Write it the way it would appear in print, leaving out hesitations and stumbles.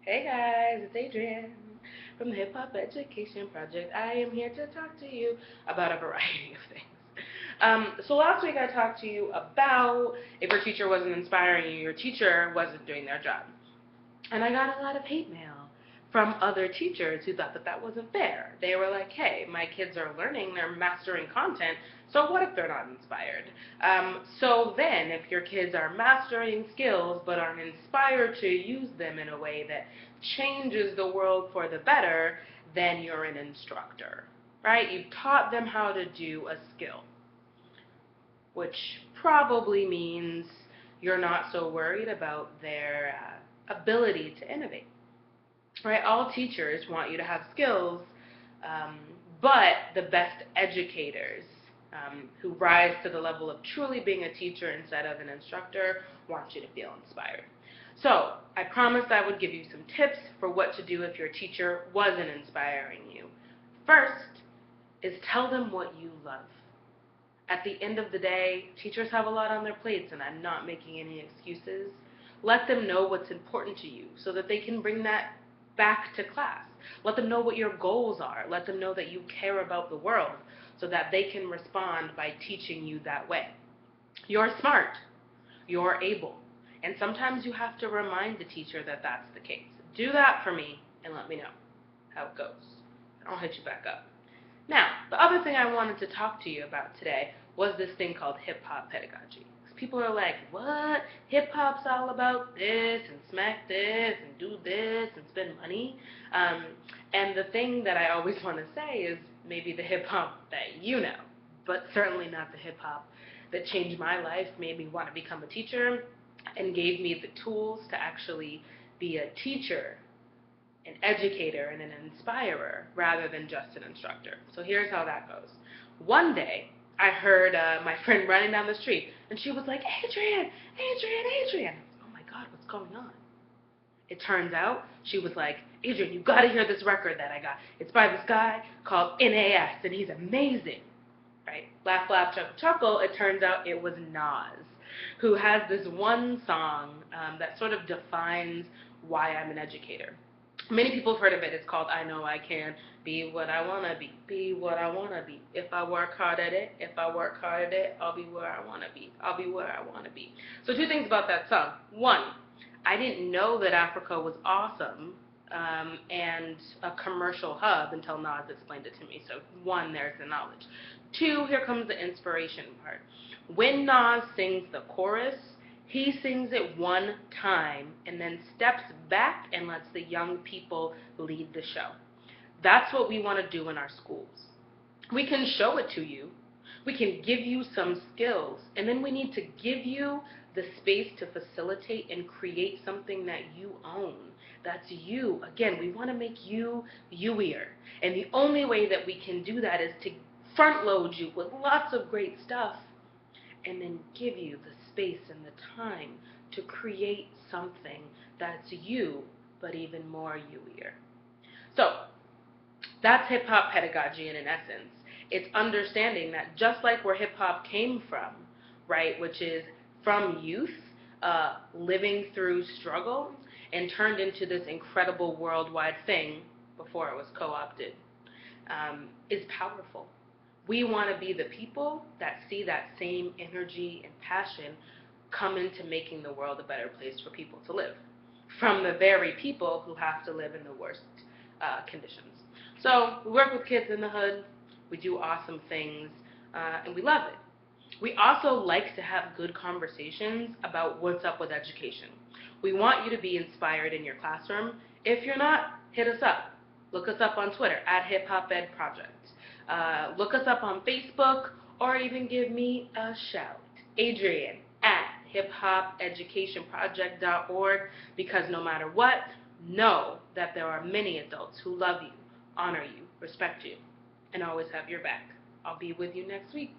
Hey guys, it's Adrienne from the Hip Hop Education Project. I am here to talk to you about a variety of things. So last week I talked to you about if your teacher wasn't inspiring you, your teacher wasn't doing their job. And I got a lot of hate mail from other teachers who thought that that wasn't fair. They were like, hey, my kids are learning, they're mastering content, so what if they're not inspired? So then, if your kids are mastering skills but aren't inspired to use them in a way that changes the world for the better, then you're an instructor, right? You've taught them how to do a skill, which probably means you're not so worried about their ability to innovate, right? All teachers want you to have skills, um, but the best educators who rise to the level of truly being a teacher instead of an instructor want you to feel inspired. So I promised I would give you some tips for what to do if your teacher wasn't inspiring you. First is tell them what you love. At the end of the day, teachers have a lot on their plates, and I'm not making any excuses. Let them know what's important to you so that they can bring that back to class. Let them know what your goals are. Let them know that you care about the world so that they can respond by teaching you that way. You're smart. You're able. And sometimes you have to remind the teacher that that's the case. Do that for me and let me know how it goes. I'll hit you back up. Now, the other thing I wanted to talk to you about today was this thing called hip hop pedagogy. People are like, what? Hip hop's all about this and smack this and do this and spend money. Um, and the thing that I always want to say is maybe the hip hop that you know, but certainly not the hip hop that changed my life, made me want to become a teacher, and gave me the tools to actually be a teacher, an educator, and an inspirer rather than just an instructor. So here's how that goes. One day, I heard my friend running down the street, and she was like, Adrienne, Adrienne, Adrienne. Oh my God, what's going on? It turns out she was like, Adrienne, you gotta hear this record that I got. It's by this guy called NAS, and he's amazing. Right? Laugh, laugh, chuckle, chuckle. It turns out it was Nas, who has this one song that sort of defines why I'm an educator. Many people have heard of it. It's called I Know I Can Be What I Want to be what I want to be. If I work hard at it, if I work hard at it, I'll be where I want to be. I'll be where I want to be. So two things about that song. One, I didn't know that Africa was awesome and a commercial hub until Nas explained it to me. So one, there's the knowledge. Two, here comes the inspiration part. When Nas sings the chorus, he sings it one time and then steps back and lets the young people lead the show. That's what we want to do in our schools. We can show it to you. We can give you some skills, and then we need to give you the space to facilitate and create something that you own. That's you. Again, we want to make you youier. And the only way that we can do that is to front load you with lots of great stuff and then give you the space and the time to create something that's you, but even more youier. So, that's hip hop pedagogy in an essence. It's understanding that just like where hip hop came from, right, which is from youth, living through struggle, and turned into this incredible worldwide thing before it was co opted, is powerful. We want to be the people that see that same energy and passion come into making the world a better place for people to live, from the very people who have to live in the worst conditions. So we work with kids in the hood, we do awesome things, and we love it. We also like to have good conversations about what's up with education. We want you to be inspired in your classroom. If you're not, hit us up. Look us up on Twitter at Hip Hop Ed Project. Look us up on Facebook, or even give me a shout. Adrienne at hiphopeducationproject.org, because no matter what, know that there are many adults who love you, honor you, respect you, and always have your back. I'll be with you next week.